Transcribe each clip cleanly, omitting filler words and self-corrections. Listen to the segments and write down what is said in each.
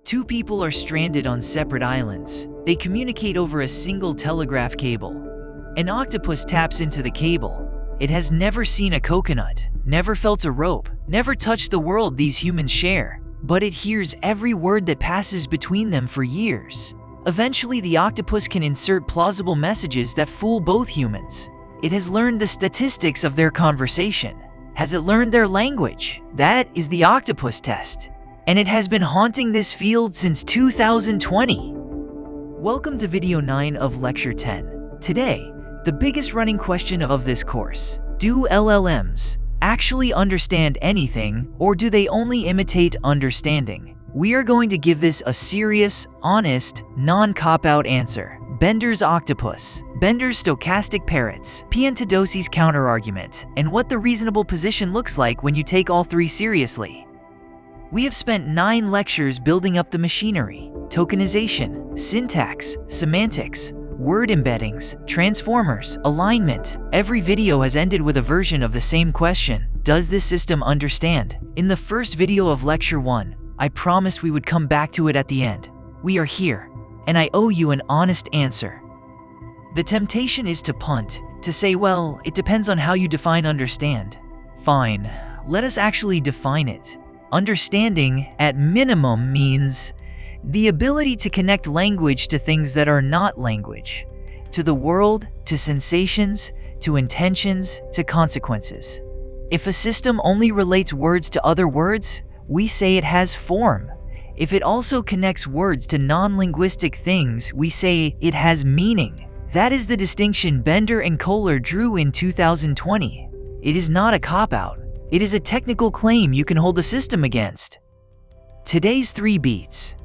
Two people are stranded on separate islands. They communicate over a single telegraph cable. An octopus taps into the cable. It has never seen a coconut, never felt a rope, never touched the world these humans share, but it hears every word that passes between them for years. Eventually, the octopus can insert plausible messages that fool both humans. It has learned the statistics of their conversation. Has it learned their language? That is the octopus test. And it has been haunting this field since 2020. Welcome to video 9 of lecture 10. Today, the biggest running question of this course: do LLMs actually understand anything, or do they only imitate understanding? We are going to give this a serious, honest, non-cop-out answer. Bender's octopus, Bender's stochastic parrots, Piantadosi's counterargument, and what the reasonable position looks like when you take all three seriously. We have spent 9 lectures building up the machinery: tokenization, syntax, semantics, word embeddings, transformers, alignment. Every video has ended with a version of the same question: does this system understand? In the first video of lecture 1, I promised we would come back to it at the end. We are here, and I owe you an honest answer. The temptation is to punt, to say, well, it depends on how you define understand. Fine, let us actually define it. Understanding, at minimum, means the ability to connect language to things that are not language, to the world, to sensations, to intentions, to consequences. If a system only relates words to other words, we say it has form. If it also connects words to non-linguistic things, we say it has meaning. That is the distinction Bender and Koller drew in 2020. It is not a cop-out. It is a technical claim you can hold the system against. Today's 3 beats.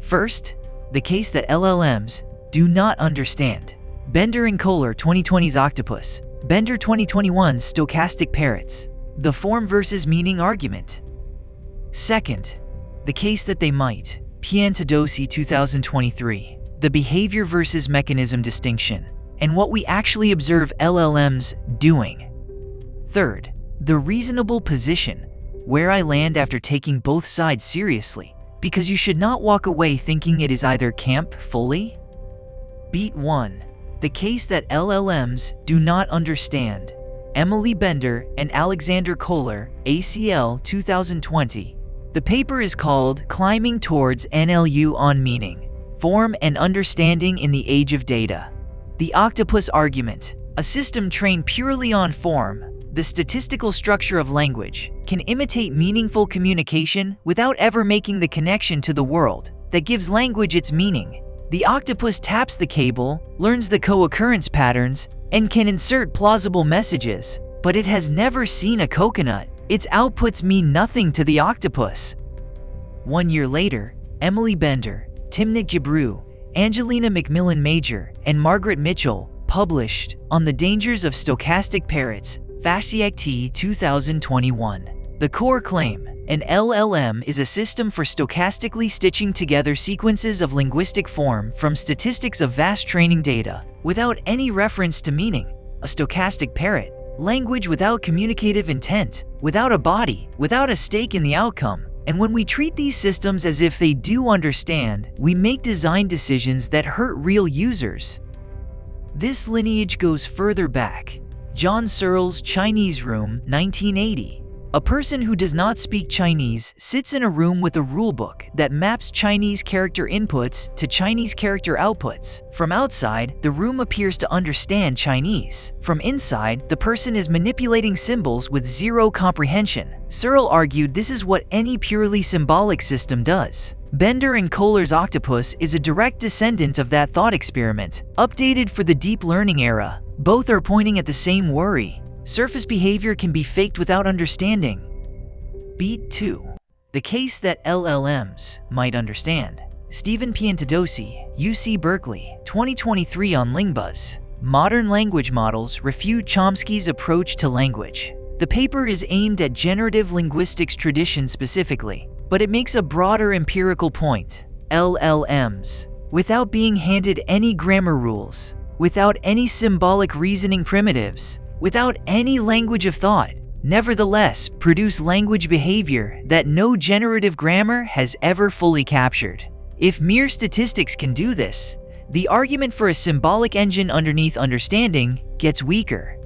First, the case that LLMs do not understand. Bender and Koller 2020's Octopus, Bender 2021's Stochastic Parrots. The form versus meaning argument. Second, the case that they might. Piantadosi 2023. The behavior versus mechanism distinction, and what we actually observe LLMs doing. Third, the reasonable position, where I land after taking both sides seriously, because you should not walk away thinking it is either camp fully. Beat 1. The case that LLMs do not understand. Emily Bender and Alexander Koller, ACL 2020. The paper is called Climbing Towards NLU on Meaning, Form and Understanding in the Age of Data. The octopus argument: a system trained purely on form, the statistical structure of language, can imitate meaningful communication without ever making the connection to the world that gives language its meaning. The octopus taps the cable, learns the co-occurrence patterns, and can insert plausible messages, but it has never seen a coconut. Its outputs mean nothing to the octopus. 1 year later, Emily Bender, Timnit Gebru, Angelina McMillan-Major, and Margaret Mitchell published On the Dangers of Stochastic Parrots, Fasciacti 2021. The core claim: an LLM is a system for stochastically stitching together sequences of linguistic form from statistics of vast training data, without any reference to meaning. A stochastic parrot: language without communicative intent, without a body, without a stake in the outcome. And when we treat these systems as if they do understand, we make design decisions that hurt real users. This lineage goes further back. John Searle's Chinese Room, 1980. A person who does not speak Chinese sits in a room with a rulebook that maps Chinese character inputs to Chinese character outputs. From outside, the room appears to understand Chinese. From inside, the person is manipulating symbols with zero comprehension. Searle argued this is what any purely symbolic system does. Bender and Koller's Octopus is a direct descendant of that thought experiment, updated for the deep learning era. Both are pointing at the same worry. Surface behavior can be faked without understanding. Beat 2. The case that LLMs might understand. Stephen Piantadosi, UC Berkeley, 2023 on LingBuzz. Modern language models refute Chomsky's approach to language. The paper is aimed at generative linguistics tradition specifically, but it makes a broader empirical point. LLMs, without being handed any grammar rules, without any symbolic reasoning primitives, without any language of thought, nevertheless produce language behavior that no generative grammar has ever fully captured. If mere statistics can do this, the argument for a symbolic engine underneath understanding gets weaker.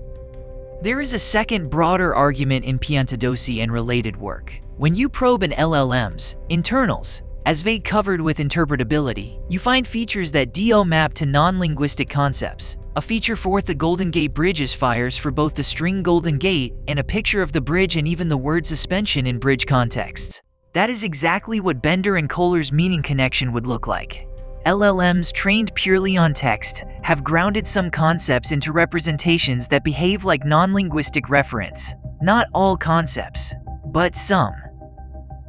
There is a second, broader argument in Piantadosi and related work. When you probe an LLM's internals, as Veit covered with interpretability, you find features that do map to non-linguistic concepts. A feature for what the Golden Gate Bridge is fires for both the string Golden Gate and a picture of the bridge and even the word suspension in bridge contexts. That is exactly what Bender and Koller's meaning connection would look like. LLMs trained purely on text have grounded some concepts into representations that behave like non-linguistic reference. Not all concepts, but some.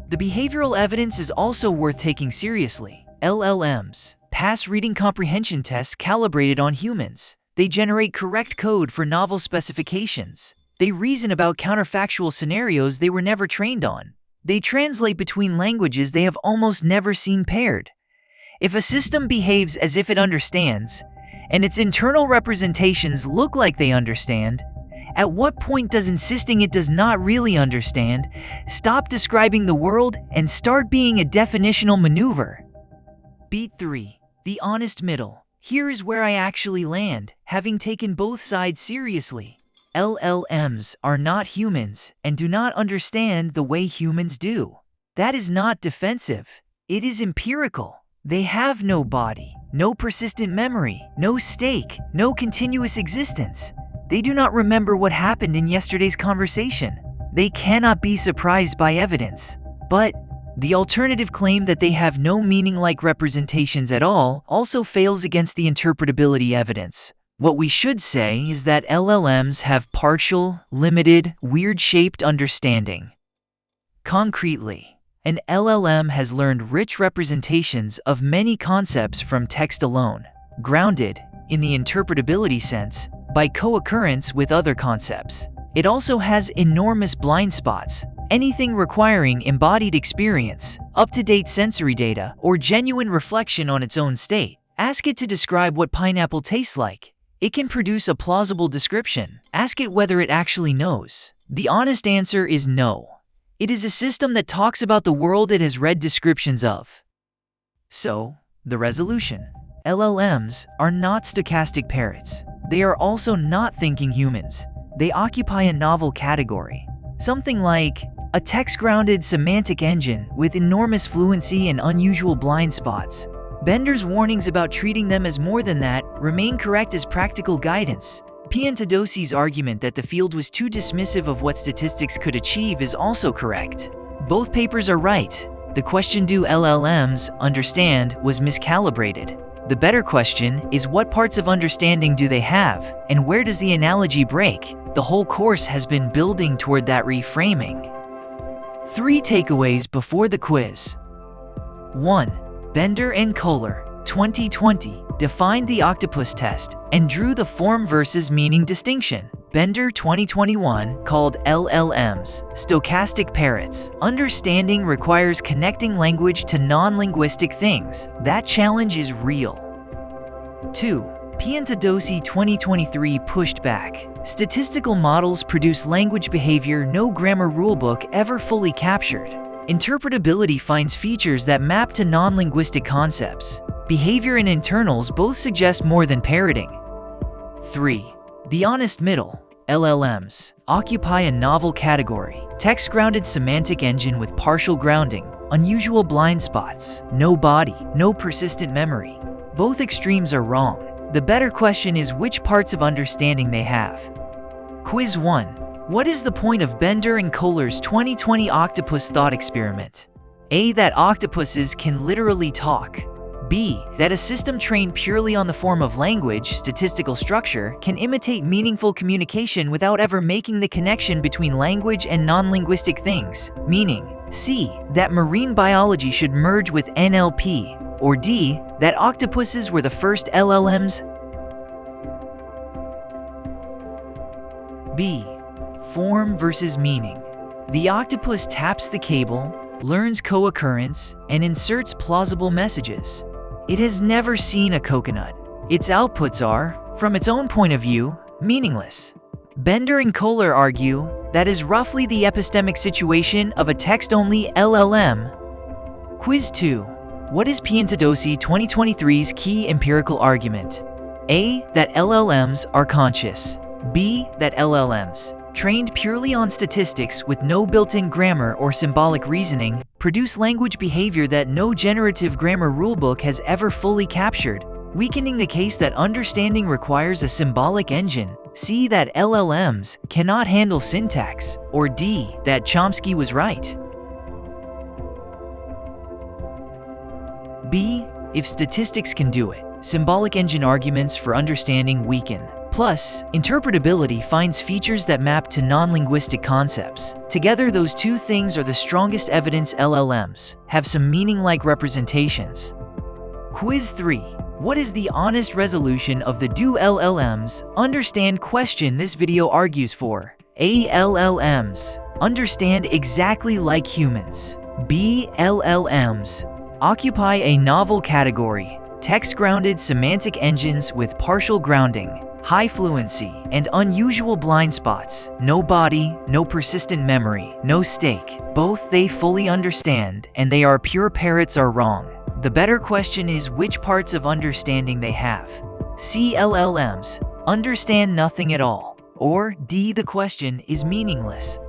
The behavioral evidence is also worth taking seriously. LLMs pass reading comprehension tests calibrated on humans. They generate correct code for novel specifications. They reason about counterfactual scenarios they were never trained on. They translate between languages they have almost never seen paired. If a system behaves as if it understands, and its internal representations look like they understand, at what point does insisting it does not really understand stop describing the world and start being a definitional maneuver? Beat 3. The honest middle. Here is where I actually land, having taken both sides seriously. LLMs are not humans and do not understand the way humans do. That is not defensive. It is empirical. They have no body, no persistent memory, no stake, no continuous existence. They do not remember what happened in yesterday's conversation. They cannot be surprised by evidence. But the alternative claim that they have no meaning-like representations at all also fails against the interpretability evidence. What we should say is that LLMs have partial, limited, weird-shaped understanding. Concretely, an LLM has learned rich representations of many concepts from text alone, grounded, in the interpretability sense, by co-occurrence with other concepts. It also has enormous blind spots, anything requiring embodied experience, up-to-date sensory data, or genuine reflection on its own state. Ask it to describe what pineapple tastes like. It can produce a plausible description. Ask it whether it actually knows. The honest answer is no. It is a system that talks about the world it has read descriptions of. So, the resolution. LLMs are not stochastic parrots. They are also not thinking humans. They occupy a novel category. Something like a text-grounded semantic engine with enormous fluency and unusual blind spots. Bender's warnings about treating them as more than that remain correct as practical guidance. Piantadosi's argument that the field was too dismissive of what statistics could achieve is also correct. Both papers are right. The question, do LLMs understand, was miscalibrated. The better question is, what parts of understanding do they have, and where does the analogy break? The whole course has been building toward that reframing. 3 takeaways before the quiz. 1. Bender and Koller, 2020, defined the octopus test and drew the form versus meaning distinction. Bender, 2021, called LLMs stochastic parrots. Understanding requires connecting language to non-linguistic things. That challenge is real. 2. Piantadosi, 2023, pushed back. Statistical models produce language behavior no grammar rulebook ever fully captured. Interpretability finds features that map to non-linguistic concepts. Behavior and internals both suggest more than parroting. 3. The honest middle. LLMs occupy a novel category. Text-grounded semantic engine with partial grounding, unusual blind spots, no body, no persistent memory. Both extremes are wrong. The better question is which parts of understanding they have. Quiz 1. What is the point of Bender and Koller's 2020 octopus thought experiment? A. That octopuses can literally talk. B. That a system trained purely on the form of language, statistical structure, can imitate meaningful communication without ever making the connection between language and non-linguistic things, meaning. C. That marine biology should merge with NLP. Or D. That octopuses were the first LLMs. B. Form versus meaning. The octopus taps the cable, learns co-occurrence, and inserts plausible messages. It has never seen a coconut. Its outputs are, from its own point of view, meaningless. Bender and Koller argue That is roughly the epistemic situation of a text-only LLM. Quiz 2. What is Piantadosi 2023's key empirical argument? A. That LLMs are conscious. B. That LLMs, trained purely on statistics with no built-in grammar or symbolic reasoning, produce language behavior that no generative grammar rulebook has ever fully captured, weakening the case that understanding requires a symbolic engine. C. That LLMs cannot handle syntax. Or D. That Chomsky was right. B. If statistics can do it, symbolic engine arguments for understanding weaken. Plus, interpretability finds features that map to non-linguistic concepts. Together, those two things are the strongest evidence LLMs have some meaning-like representations. Quiz 3. What is the honest resolution of the do LLMs understand question this video argues for? A. LLMs understand exactly like humans. B. LLMs occupy a novel category, text-grounded semantic engines with partial grounding, high fluency, and unusual blind spots. No body, no persistent memory, no stake. Both they fully understand, and they are pure parrots are wrong. The better question is which parts of understanding they have. C. LLMs understand nothing at all. Or D. The question is meaningless.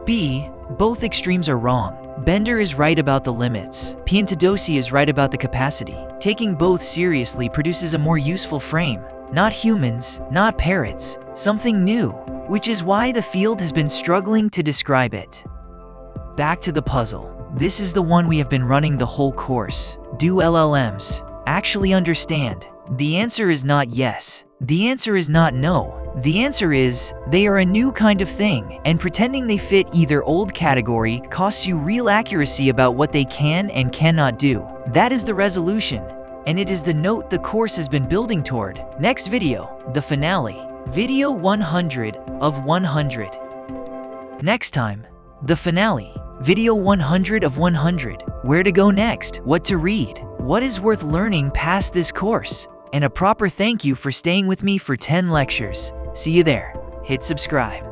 B. Both extremes are wrong. Bender is right about the limits. Piantadosi is right about the capacity. Taking both seriously produces a more useful frame. Not humans, not parrots, something new, which is why the field has been struggling to describe it. Back to the puzzle. This is the one we have been running the whole course. Do LLMs actually understand? The answer is not yes. The answer is not no. The answer is, they are a new kind of thing, and pretending they fit either old category costs you real accuracy about what they can and cannot do. That is the resolution, and it is the note the course has been building toward. Next video, the finale. Video 100 of 100. Next time, the finale. Video 100 of 100. Where to go next? What to read? What is worth learning past this course? And a proper thank you for staying with me for 10 lectures. See you there. Hit subscribe.